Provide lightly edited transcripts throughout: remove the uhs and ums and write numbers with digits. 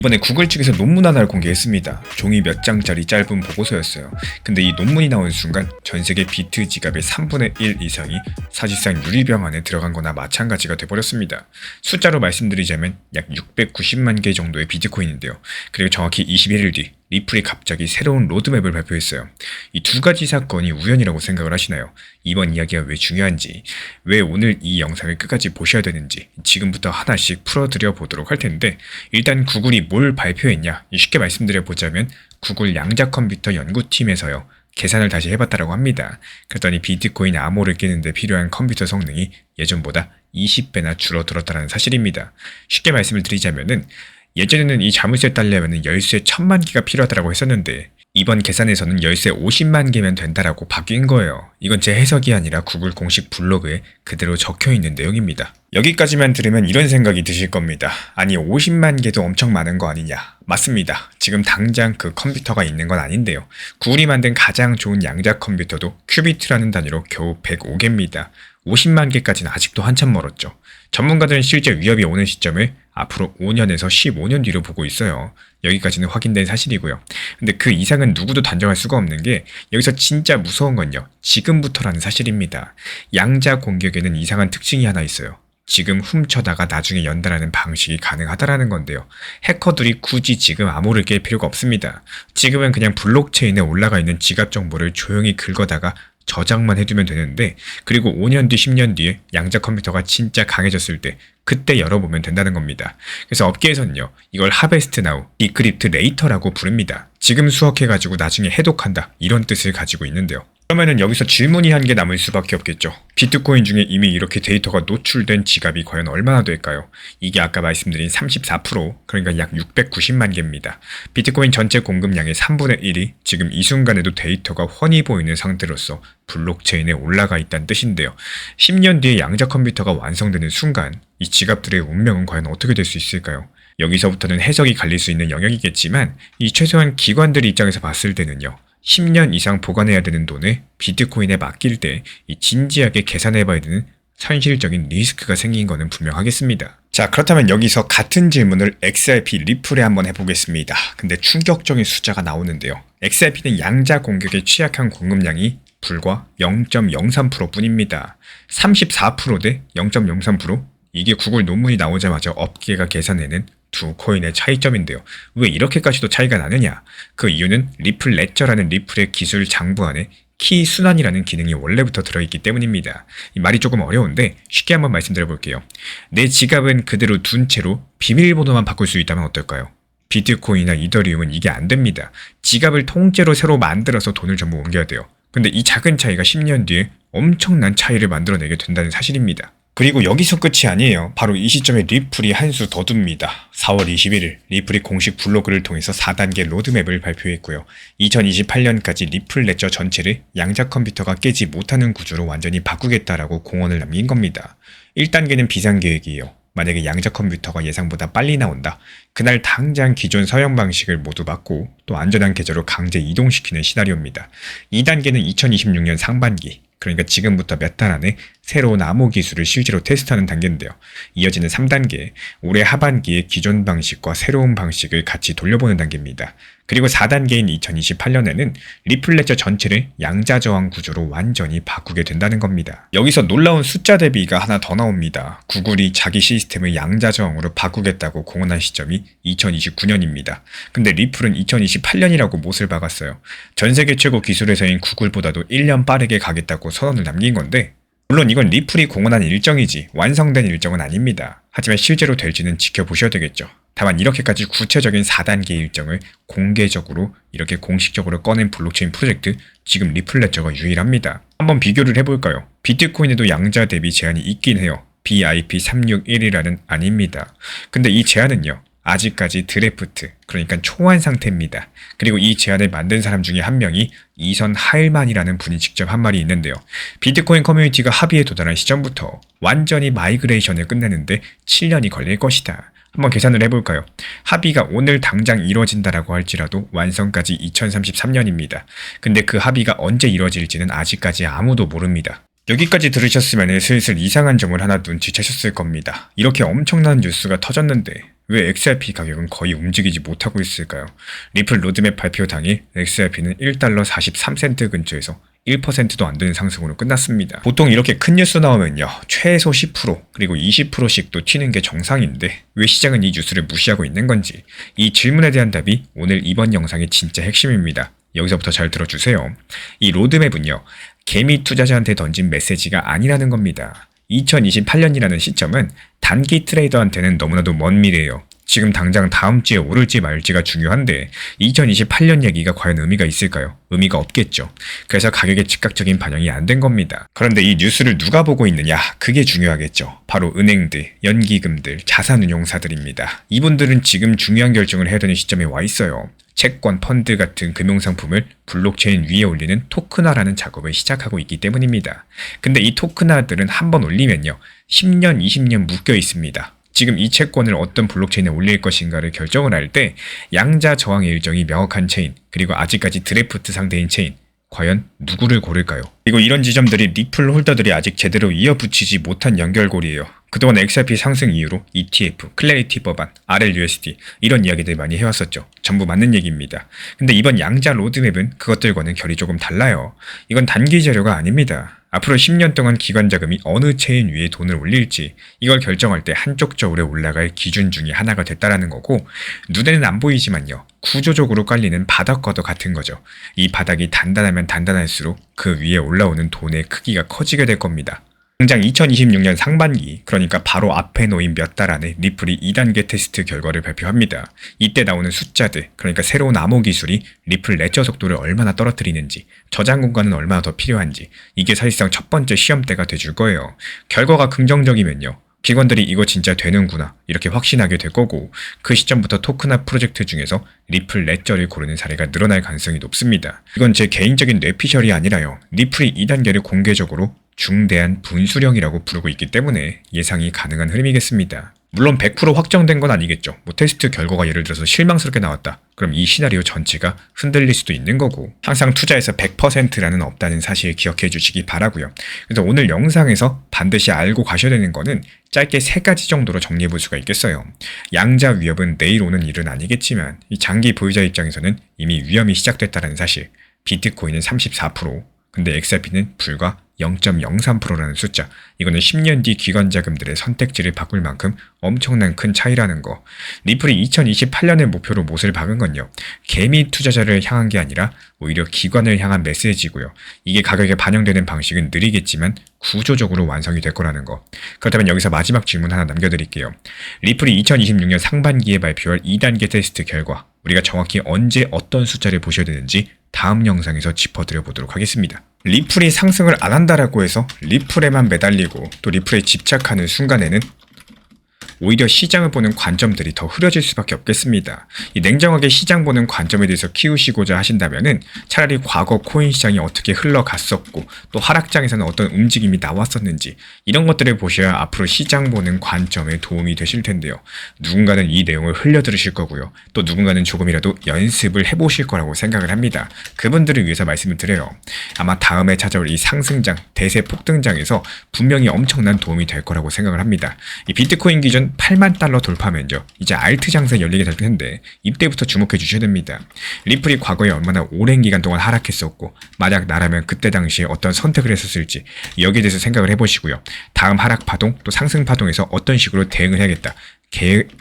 이번에 구글 측에서 논문 하나를 공개했습니다. 종이 몇 장짜리 짧은 보고서였어요. 근데 이 논문이 나온 순간 전 세계 비트 지갑의 3분의 1 이상이 사실상 유리병 안에 들어간 거나 마찬가지가 돼버렸습니다. 숫자로 말씀드리자면 약 690만 개 정도의 비트코인인데요. 그리고 정확히 21일 뒤 리플이 갑자기 새로운 로드맵을 발표했어요. 이 두 가지 사건이 우연이라고 생각을 하시나요? 이번 이야기가 왜 중요한지, 왜 오늘 이 영상을 끝까지 보셔야 되는지 지금부터 하나씩 풀어드려 보도록 할 텐데, 일단 구글이 뭘 발표했냐, 쉽게 말씀드려 보자면 구글 양자 컴퓨터 연구팀에서요 계산을 다시 해봤다라고 합니다. 그랬더니 비트코인 암호를 깨는데 필요한 컴퓨터 성능이 예전보다 20배나 줄어들었다는 사실입니다. 쉽게 말씀을 드리자면은 예전에는 이 자물쇠 따려면 열쇠 1000만 개가 필요하다고 했었는데 이번 계산에서는 열쇠 50만 개면 된다라고 바뀐 거예요. 이건 제 해석이 아니라 구글 공식 블로그에 그대로 적혀있는 내용입니다. 여기까지만 들으면 이런 생각이 드실 겁니다. 아니 50만 개도 엄청 많은 거 아니냐? 맞습니다. 지금 당장 그 컴퓨터가 있는 건 아닌데요. 구글이 만든 가장 좋은 양자 컴퓨터도 큐비트라는 단위로 겨우 105개입니다. 50만 개까지는 아직도 한참 멀었죠. 전문가들은 실제 위협이 오는 시점을 앞으로 5년에서 15년 뒤로 보고 있어요. 여기까지는 확인된 사실이고요. 근데 그 이상은 누구도 단정할 수가 없는 게 여기서 진짜 무서운 건요, 지금부터라는 사실입니다. 양자 공격에는 이상한 특징이 하나 있어요. 지금 훔쳐다가 나중에 연달하는 방식이 가능하다라는 건데요. 해커들이 굳이 지금 암호를 깰 필요가 없습니다. 지금은 그냥 블록체인에 올라가 있는 지갑 정보를 조용히 긁어다가 저장만 해두면 되는데, 그리고 5년 뒤 10년 뒤에 양자 컴퓨터가 진짜 강해졌을 때 그때 열어보면 된다는 겁니다. 그래서 업계에서는요 이걸 하베스트 나우, 디크립트 레이터라고 부릅니다. 지금 수확해가지고 나중에 해독한다, 이런 뜻을 가지고 있는데요. 그러면은 여기서 질문이 한 개 남을 수밖에 없겠죠. 비트코인 중에 이미 이렇게 데이터가 노출된 지갑이 과연 얼마나 될까요? 이게 아까 말씀드린 34%, 그러니까 약 690만 개입니다. 비트코인 전체 공급량의 3분의 1이 지금 이 순간에도 데이터가 훤히 보이는 상태로서 블록체인에 올라가 있다는 뜻인데요. 10년 뒤에 양자 컴퓨터가 완성되는 순간 이 지갑들의 운명은 과연 어떻게 될 수 있을까요? 여기서부터는 해석이 갈릴 수 있는 영역이겠지만 이 최소한 기관들 입장에서 봤을 때는요, 10년 이상 보관해야 되는 돈을 비트코인에 맡길 때 이 진지하게 계산해봐야 되는 현실적인 리스크가 생긴 거는 분명하겠습니다. 자, 그렇다면 여기서 같은 질문을 XRP 리플에 한번 해보겠습니다. 근데 충격적인 숫자가 나오는데요. XRP는 양자 공격에 취약한 공급량이 불과 0.03% 뿐입니다. 34% 대 0.03%? 이게 구글 논문이 나오자마자 업계가 계산해낸 두 코인의 차이점인데요. 왜 이렇게까지도 차이가 나느냐? 그 이유는 리플 레저라는 리플의 기술 장부 안에 키 순환이라는 기능이 원래부터 들어있기 때문입니다. 이 말이 조금 어려운데 쉽게 한번 말씀드려 볼게요. 내 지갑은 그대로 둔 채로 비밀번호만 바꿀 수 있다면 어떨까요? 비트코인이나 이더리움은 이게 안 됩니다. 지갑을 통째로 새로 만들어서 돈을 전부 옮겨야 돼요. 근데 이 작은 차이가 10년 뒤에 엄청난 차이를 만들어내게 된다는 사실입니다. 그리고 여기서 끝이 아니에요. 바로 이 시점에 리플이 한 수 더 둡니다. 4월 21일 리플이 공식 블로그를 통해서 4단계 로드맵을 발표했고요. 2028년까지 리플 레저 전체를 양자 컴퓨터가 깨지 못하는 구조로 완전히 바꾸겠다라고 공언을 남긴 겁니다. 1단계는 비상계획이에요. 만약에 양자 컴퓨터가 예상보다 빨리 나온다, 그날 당장 기존 서형 방식을 모두 바꾸고 또 안전한 계좌로 강제 이동시키는 시나리오입니다. 2단계는 2026년 상반기, 그러니까 지금부터 몇 달 안에 새로운 암호 기술을 실제로 테스트하는 단계인데요. 이어지는 3단계, 올해 하반기에 기존 방식과 새로운 방식을 같이 돌려보는 단계입니다. 그리고 4단계인 2028년에는 리플 레저 전체를 양자 저항 구조로 완전히 바꾸게 된다는 겁니다. 여기서 놀라운 숫자 대비가 하나 더 나옵니다. 구글이 자기 시스템을 양자 저항으로 바꾸겠다고 공언한 시점이 2029년입니다. 근데 리플은 2028년이라고 못을 박았어요. 전 세계 최고 기술회사인 구글보다도 1년 빠르게 가겠다고 선언을 남긴 건데, 물론 이건 리플이 공언한 일정이지 완성된 일정은 아닙니다. 하지만 실제로 될지는 지켜보셔야 되겠죠. 다만 이렇게까지 구체적인 4단계 일정을 공개적으로 이렇게 공식적으로 꺼낸 블록체인 프로젝트, 지금 리플 레저가 유일합니다. 한번 비교를 해볼까요? 비트코인에도 양자 대비 제한이 있긴 해요. BIP361이라는 아닙니다. 근데 이 제한은요, 아직까지 드래프트, 그러니까 초안 상태입니다. 그리고 이 제안을 만든 사람 중에 한 명이 이선 하일만이라는 분이 직접 한 말이 있는데요. 비트코인 커뮤니티가 합의에 도달한 시점부터 완전히 마이그레이션을 끝내는데 7년이 걸릴 것이다. 한번 계산을 해볼까요? 합의가 오늘 당장 이루어진다라고 할지라도 완성까지 2033년입니다. 근데 그 합의가 언제 이루어질지는 아직까지 아무도 모릅니다. 여기까지 들으셨으면 슬슬 이상한 점을 하나 눈치채셨을 겁니다. 이렇게 엄청난 뉴스가 터졌는데 왜 XRP 가격은 거의 움직이지 못하고 있을까요? 리플 로드맵 발표 당일 XRP는 1달러 43센트 근처에서 1%도 안 되는 상승으로 끝났습니다. 보통 이렇게 큰 뉴스 나오면요, 최소 10% 그리고 20%씩 또 튀는 게 정상인데 왜 시장은 이 뉴스를 무시하고 있는 건지, 이 질문에 대한 답이 오늘 이번 영상의 진짜 핵심입니다. 여기서부터 잘 들어주세요. 이 로드맵은요, 개미 투자자한테 던진 메시지가 아니라는 겁니다. 2028년이라는 시점은 단기 트레이더한테는 너무나도 먼 미래예요. 지금 당장 다음 주에 오를지 말지가 중요한데 2028년 얘기가 과연 의미가 있을까요? 의미가 없겠죠. 그래서 가격에 즉각적인 반영이 안 된 겁니다. 그런데 이 뉴스를 누가 보고 있느냐? 그게 중요하겠죠. 바로 은행들, 연기금들, 자산운용사들입니다. 이분들은 지금 중요한 결정을 해야 되는 시점에 와 있어요. 채권, 펀드 같은 금융상품을 블록체인 위에 올리는 토큰화라는 작업을 시작하고 있기 때문입니다. 근데 이 토큰화들은 한번 올리면요, 10년, 20년 묶여 있습니다. 지금 이 채권을 어떤 블록체인에 올릴 것인가를 결정을 할 때 양자 저항의 일정이 명확한 체인, 그리고 아직까지 드래프트 상태인 체인, 과연 누구를 고를까요? 그리고 이런 지점들이 리플 홀더들이 아직 제대로 이어붙이지 못한 연결고리예요. 그동안 XRP 상승 이후로 ETF, 클래리티 법안, RLUSD 이런 이야기들 많이 해왔었죠. 전부 맞는 얘기입니다. 근데 이번 양자 로드맵은 그것들과는 결이 조금 달라요. 이건 단기 재료가 아닙니다. 앞으로 10년 동안 기관 자금이 어느 체인 위에 돈을 올릴지 이걸 결정할 때 한쪽적으로 올라갈 기준 중에 하나가 됐다라는 거고, 눈에는 안 보이지만요, 구조적으로 깔리는 바닥과도 같은 거죠. 이 바닥이 단단하면 단단할수록 그 위에 올라오는 돈의 크기가 커지게 될 겁니다. 당장 2026년 상반기, 그러니까 바로 앞에 놓인 몇 달 안에 리플이 2단계 테스트 결과를 발표합니다. 이때 나오는 숫자들, 그러니까 새로운 암호 기술이 리플 레저 속도를 얼마나 떨어뜨리는지, 저장 공간은 얼마나 더 필요한지, 이게 사실상 첫 번째 시험대가 돼줄 거예요. 결과가 긍정적이면요, 기관들이 이거 진짜 되는구나 이렇게 확신하게 될 거고, 그 시점부터 토큰화 프로젝트 중에서 리플 레저를 고르는 사례가 늘어날 가능성이 높습니다. 이건 제 개인적인 뇌피셜이 아니라요, 리플이 2단계를 공개적으로 중대한 분수령이라고 부르고 있기 때문에 예상이 가능한 흐름이겠습니다. 물론 100% 확정된 건 아니겠죠. 테스트 결과가 예를 들어서 실망스럽게 나왔다. 그럼 이 시나리오 전체가 흔들릴 수도 있는 거고, 항상 투자에서 100%라는 없다는 사실 기억해 주시기 바라고요. 그래서 오늘 영상에서 반드시 알고 가셔야 되는 거는 짧게 3가지 정도로 정리해 볼 수가 있겠어요. 양자 위협은 내일 오는 일은 아니겠지만 이 장기 보유자 입장에서는 이미 위험이 시작됐다는 사실. 비트코인은 34%, 근데 XRP는 불과 0.03%라는 숫자. 이거는 10년 뒤 기관 자금들의 선택지를 바꿀 만큼 엄청난 큰 차이라는 거. 리플이 2028년의 목표로 못을 박은 건요, 개미 투자자를 향한 게 아니라 오히려 기관을 향한 메시지고요. 이게 가격에 반영되는 방식은 느리겠지만 구조적으로 완성이 될 거라는 거. 그렇다면 여기서 마지막 질문 하나 남겨드릴게요. 리플이 2026년 상반기에 발표할 2단계 테스트 결과, 우리가 정확히 언제 어떤 숫자를 보셔야 되는지 다음 영상에서 짚어드려 보도록 하겠습니다. 리플이 상승을 안 한다라고 해서 리플에만 매달리고 또 리플에 집착하는 순간에는 오히려 시장을 보는 관점들이 더 흐려질 수밖에 없겠습니다. 이 냉정하게 시장 보는 관점에 대해서 키우시고자 하신다면은 차라리 과거 코인 시장이 어떻게 흘러갔었고 또 하락장에서는 어떤 움직임이 나왔었는지 이런 것들을 보셔야 앞으로 시장 보는 관점에 도움이 되실 텐데요. 누군가는 이 내용을 흘려 들으실 거고요. 또 누군가는 조금이라도 연습을 해보실 거라고 생각을 합니다. 그분들을 위해서 말씀을 드려요. 아마 다음에 찾아올 이 상승장, 대세 폭등장에서 분명히 엄청난 도움이 될 거라고 생각을 합니다. 이 비트코인 기준 8만 달러 돌파면요, 이제 알트 장세 열리게 될 텐데 이때부터 주목해 주셔야 됩니다. 리플이 과거에 얼마나 오랜 기간 동안 하락했었고 만약 나라면 그때 당시에 어떤 선택을 했었을지 여기에 대해서 생각을 해보시고요. 다음 하락 파동 또 상승 파동에서 어떤 식으로 대응을 해야겠다,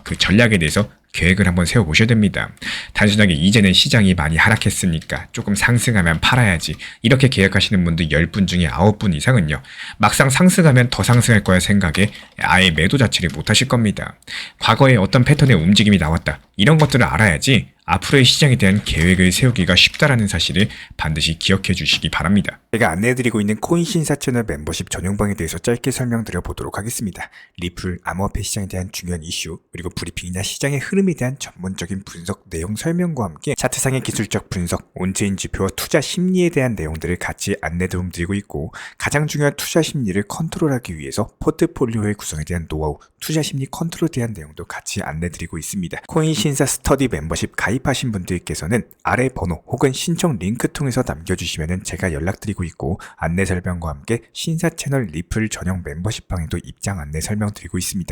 그 전략에 대해서 계획을 한번 세워보셔야 됩니다. 단순하게 이제는 시장이 많이 하락했으니까 조금 상승하면 팔아야지 이렇게 계획하시는 분들 10분 중에 9분 이상은요, 막상 상승하면 더 상승할 거야 생각에 아예 매도 자체를 못하실 겁니다. 과거에 어떤 패턴의 움직임이 나왔다, 이런 것들을 알아야지 앞으로의 시장에 대한 계획을 세우기가 쉽다라는 사실을 반드시 기억해 주시기 바랍니다. 제가 안내해드리고 있는 코인신사 채널 멤버십 전용방에 대해서 짧게 설명드려 보도록 하겠습니다. 리플, 암호화폐 시장에 대한 중요한 이슈, 그리고 브리핑이나 시장의 흐름에 대한 전문적인 분석 내용 설명과 함께 차트상의 기술적 분석, 온체인 지표와 투자 심리에 대한 내용들을 같이 안내 도움 드리고 있고, 가장 중요한 투자 심리를 컨트롤하기 위해서 포트폴리오의 구성에 대한 노하우, 투자 심리 컨트롤에 대한 내용도 같이 안내 드리고 있습니다. 코인신사 스터디 멤버십 가입하신 분들께서는 아래 번호 혹은 신청 링크 통해서 남겨주시면 제가 연락드리고 알려드리고 있고 안내 설명과 함께 신사 채널 리플 전용 멤버십방에도 입장 안내 설명드리고 있습니다.